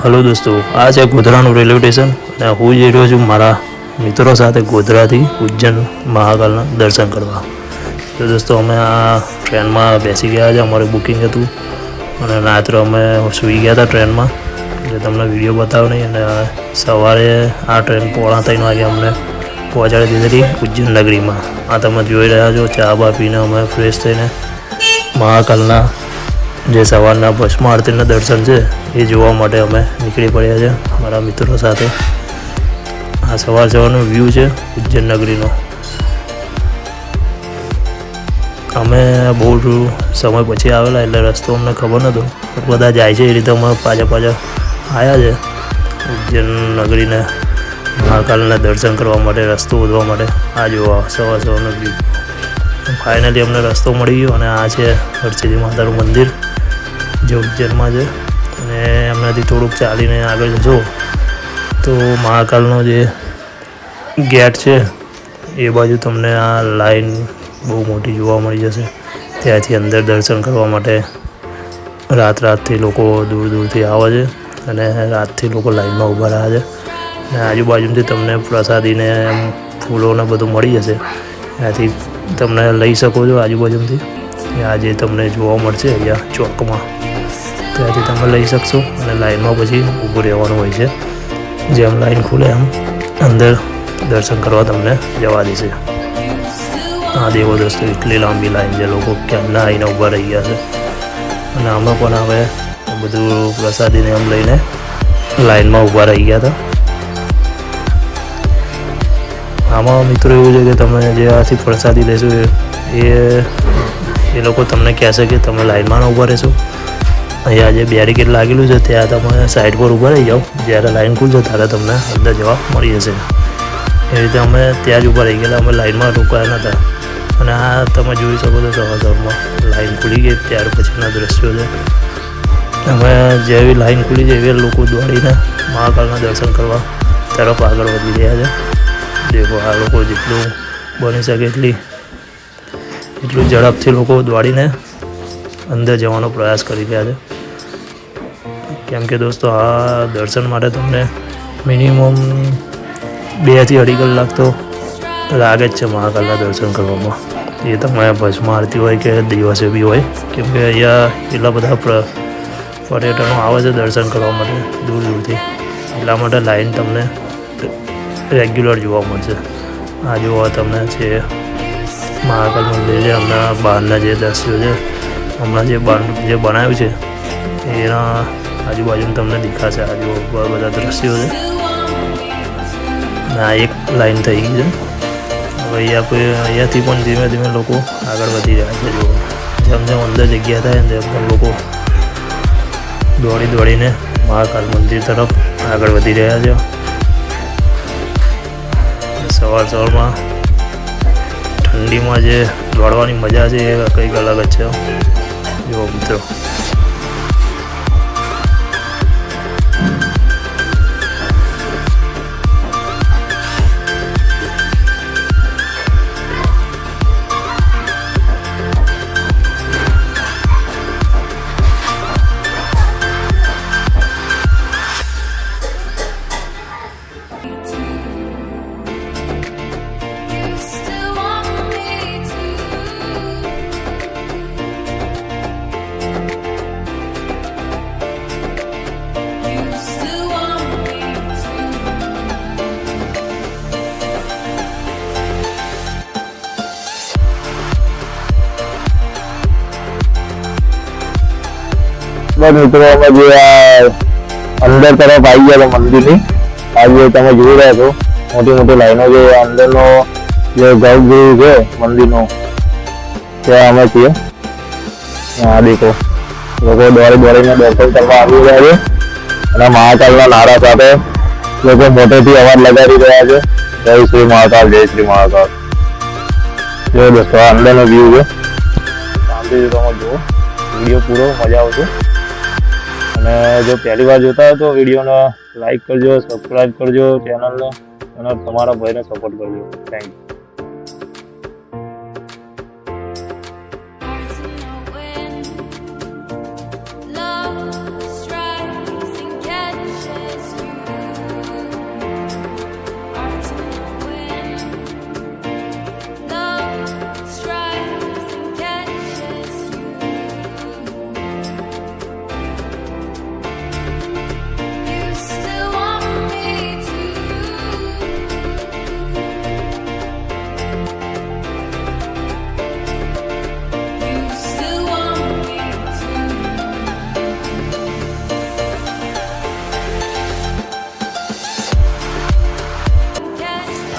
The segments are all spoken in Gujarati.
હલો દોસ્તો, આ છે ગોધરાનું રેલવે સ્ટેશન અને હું જઈ રહ્યો છું મારા મિત્રો સાથે ગોધરાથી ઉજ્જૈન મહાકાલના દર્શન કરવા. તો દોસ્તો અમે આ ટ્રેનમાં બેસી ગયા છે. અમારું બુકિંગ હતું અને રાત્રે અમે સૂઈ ગયા હતા ટ્રેનમાં, એટલે તમને વિડીયો બતાવ્યો નહીં. અને સવારે આ ટ્રેન 3:30 વાગે અમને પહોંચાડી દીધી હતી ઉજ્જૈન નગરીમાં. આ તમે જોઈ રહ્યા છો, ચા બા પીને અમે ફ્રેશ થઈને મહાકાલના જે સવારના ભસ્મ આરતીના દર્શન છે એ જોવા માટે અમે નીકળી પડ્યા છે મારા મિત્રો સાથે. આ સવારનો વ્યૂ છે ઉજ્જૈન નગરીનો. અમે બહુ સમય પછી આવેલા એટલે રસ્તો અમને ખબર નહોતો, બધા જાય છે એ રીતે અમે પાછા આવ્યા છે ઉજ્જૈન નગરીને મહાકાલના દર્શન કરવા માટે, રસ્તો શોધવા માટે. આ જોવા સવારનો વ્યૂ. ફાઇનલી અમને રસ્તો મળી ગયો અને આ છે હરસિદ્ધિ માતાનું મંદિર જે ઉજ્જૈનમાં છે. અને એમનાથી થોડુંક ચાલીને આગળ જશો તો મહાકાલનો જે ગેટ છે એ બાજુ તમને આ લાઈન બહુ મોટી જોવા મળી જશે. ત્યાંથી અંદર દર્શન કરવા માટે રાતથી લોકો દૂરથી આવે છે અને રાતથી લોકો લાઈનમાં ઊભા રહ્યા છે. અને આજુબાજુથી તમને પ્રસાદીને એમ ફૂલોને બધું મળી જશે. ત્યાંથી તમને લઈ શકો છો આજુબાજુથી. આજે તમને જોવા મળશે અહીંયા ચોકમાં, ત્યાંથી તમે લઈ શકશો. અને લાઈનમાં પછી ઊભું રહેવાનું હોય છે. જેમ લાઈન ખુલે એમ અંદર દર્શન કરવા તમને જવા દેશે. હા દેવો દોસ્તો, એટલી લાંબી લાઈન છે, લોકો ક્યારના આવીને ઊભા રહી ગયા છે. અને અમે પણ હવે બધું પ્રસાદીને એમ લઈને લાઈનમાં ઊભા રહી ગયા હતા. આમાં મિત્રો એવું છે કે તમે જે આથી પ્રસાદી લેશો એ લોકો તમને કહેશે કે તમે લાઈનમાં ઊભા રહેશો. અહીંયા જે બેરિકેડ લાગેલું છે ત્યાં તમે સાઈડ પર ઊભા રહી જાઓ. જ્યારે લાઈન ખુલશે ત્યારે તમને અંદર જવા મળી જશે. એ રીતે અમે ત્યાં જ ઊભા રહી ગયેલા, અમે લાઈનમાં રોકાયા નહોતા. અને આ તમે જોઈ શકો છો સવારમાં લાઈન ખુલી ગઈ ત્યાર પછીના દ્રશ્યો છે. અમે જેવી લાઈન ખુલી છે એવી લોકો દોડીને મહાકાલના દર્શન કરવા તરફ આગળ વધી રહ્યા છે. દેખો, આ લોકો જેટલું બની શકે એટલું ઝડપથી લોકો દોડીને અંદર જવાનો પ્રયાસ કરી રહ્યા છે. કેમ કે દોસ્તો આ દર્શન માટે તમને મિનિમમ 2 થી 2.5 કલાક તો લાગે જ છે મહાકાલના દર્શન કરવામાં. એ તમે ભસ્મ આરતી હોય કે દિવસે બી હોય, કેમ કે અહીંયા એટલા બધા પર્યટનો આવે છે દર્શન કરવા માટે દૂરથી. એટલા માટે લાઈન તમને રેગ્યુલર જોવા મળશે. આ જોવા તમને છે મહાકાલ મંદિર છે. હમણાં બહારના જે દ્રશ્યો છે, હમણાં જે બનાવ્યું છે એના આજુબાજુ તમને દેખાશે. આ જો બધા દ્રશ્યો છે. આ એક લાઈન થઈ ગઈ છે. હવે અહીંયાથી પણ ધીમે ધીમે લોકો આગળ વધી રહ્યા છે. જો જેમ જેમ અંદર જગ્યા થાય તેમ પણ લોકો દોડીને મહાકાલ મંદિર તરફ આગળ વધી રહ્યા છે. સવારમાં ઠંડીમાં જે દોડવાની મજા છે એ કંઈક અલગ જ છે. જો મિત્રો, મિત્રો અમે જે અંદર તરફ આવી ગયા હતા મંદિરની. આજે તમે જોઈ રહ્યા છો મોટી લાઈનો છે. અંદરનો જે ગર્ભગૃહ છે મંદિરનો ત્યાં અમે છીએ. આ દેખો, લોકો દોડીને દર્શન કરવા આવી રહ્યા છે. અને મહાકાલના નારા સાથે લોકો મોટેથી અવાજ લગાડી રહ્યા છે, જય શ્રી મહાકાલ, જય શ્રી મહાકાલ. જો દોસ્તો, આ અંદરનો વ્યૂ છે. શાંતિથી તમે જુઓ, વિડીયો પૂરો મજા આવશે. અને જો પહેલી વાર જોતા હોય તો વિડીયોને લાઈક કરજો, સબસ્ક્રાઈબ કરજો ચેનલને, અને તમારા ભાઈને સપોર્ટ કરજો. Thank you. Love strikes and catches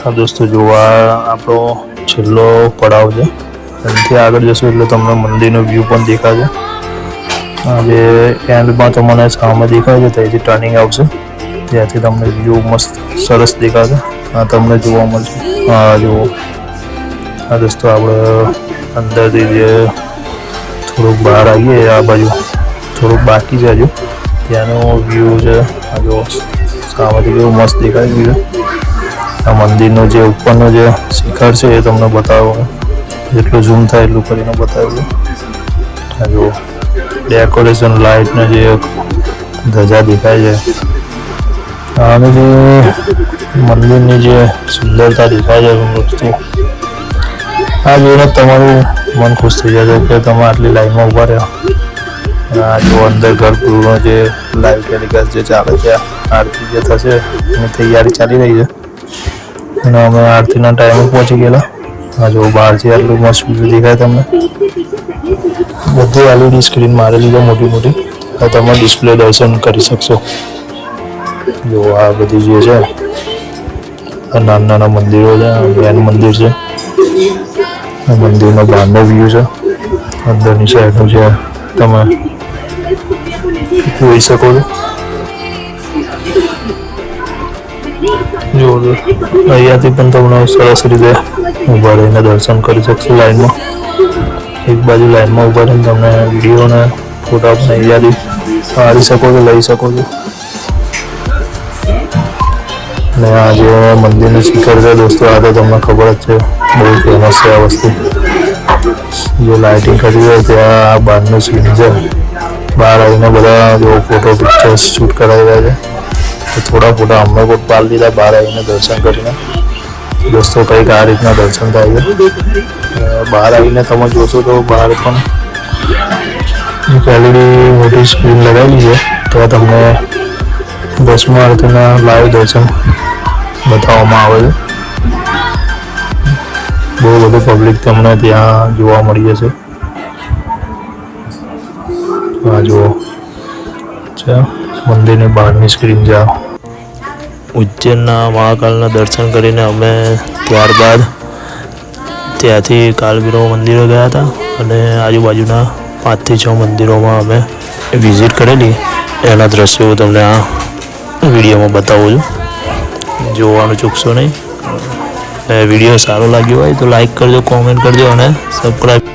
હા દોસ્તો, જોવા આપણો છેલ્લો પડાવ છે. એનાથી આગળ જશો એટલે તમને મંદિરનો વ્યૂ પણ દેખાશે. આજે એન્ડમાં તો મને સામે દેખાય છે, ત્યાંથી ટર્નિંગ આવશે, ત્યાંથી તમને વ્યૂ મસ્ત સરસ દેખાશે. આ તમને જોવા મળશે. હા જુઓ, હા દોસ્તો, આપણે અંદરથી જે થોડુંક બહાર આવીએ, આ બાજુ થોડુંક બાકી છે હજુ, ત્યાંનો વ્યૂ છે. આ જુઓ, સામેથી કેવું મસ્ત દેખાય છે. આ મંદિરનો જે ઉપરનો જે શિખર છે એ તમને બતાવો, જેટલું ઝૂમ થાય એટલું કરીને બતાવ્યું. આ જુઓ, ડેકોરેશન લાઇટને જે ધજા દેખાય છે, અને જે મંદિરની જે સુંદરતા દેખાય છે વસ્તુ, આ જોઈને તમારું મન ખુશ થઈ જશે કે તમે આટલી લાઈનમાં ઊભા રહ્યા. આ જો અંદર ગર્ભગૃહનો જે લાઈવ ટેલિકાસ્ટ જે ચાલે છે, આરતી જે થશે એની તૈયારી ચાલી રહી છે, અને અમે આરતીના ટાઈમે પહોંચી ગયેલા. આ જો બહારથી આટલું મસ્ત વ્યૂ દેખાય તમને. બધી LED સ્ક્રીન મારેલી છે મોટી મોટી, તમે ડિસ્પ્લે દર્શન કરી શકશો. જો આ બધી જે છે આ નાના નાના મંદિરો છે. મેન મંદિર છે, આ મંદિરનો બહારનો વ્યૂ છે. અંદરની સાઈડનું છે તમે જોઈ શકો છો. જો અહીંયાથી પણ તમને સરસ રીતે ઊભા રહીને દર્શન કરી શકશો લાઈનમાં. એક બાજુ લાઈનમાં ઊભા રહીને તમને વિડીયો અને ફોટા પણ અહીંયાથી પાડી શકો છો, લઈ શકો છો. અને આ જે મંદિરનું શિખર છે દોસ્તો, આ તો તમને ખબર જ છે, બહુ ફેમસ છે આ વસ્તુ. જે લાઇટિંગ કરી હોય ત્યાં આ બહારનું સીન છે. બહાર આવીને બધા જો ફોટો પિક્ચર્સ શૂટ કરાવી રહ્યા છે. તો થોડા ફોટા અમને પણ પાડી દીધા બહાર આવીને દર્શન કરીને. દોસ્તો, કંઈક આ રીતના દર્શન થાય છે. બહાર આવીને તમે જોશો તો બહાર પણ એક LED મોટી સ્ક્રીન લગાવેલી છે, તો તમને દસમા આરતીના લાઈવ દર્શન બતાવવામાં આવે છે. બહુ બધું પબ્લિક તમને ત્યાં જોવા મળી જશે. આ જુઓ છે મંદિરની બહારની સ્ક્રીન છે. ઉજ્જૈનના મહાકાલના દર્શન કરીને અમે ત્યારબાદ ત્યાંથી કાલભૈરવ મંદિરે ગયા હતા, અને આજુબાજુના 5 થી 6 મંદિરોમાં અમે વિઝિટ કરેલી. એના દ્રશ્યો તમને આ વિડીયોમાં બતાવું છું, જોવાનું ચૂકશો નહીં. વિડીયો સારો લાગ્યો હોય તો લાઈક કરજો, કોમેન્ટ કરજો અને સબસ્ક્રાઈબ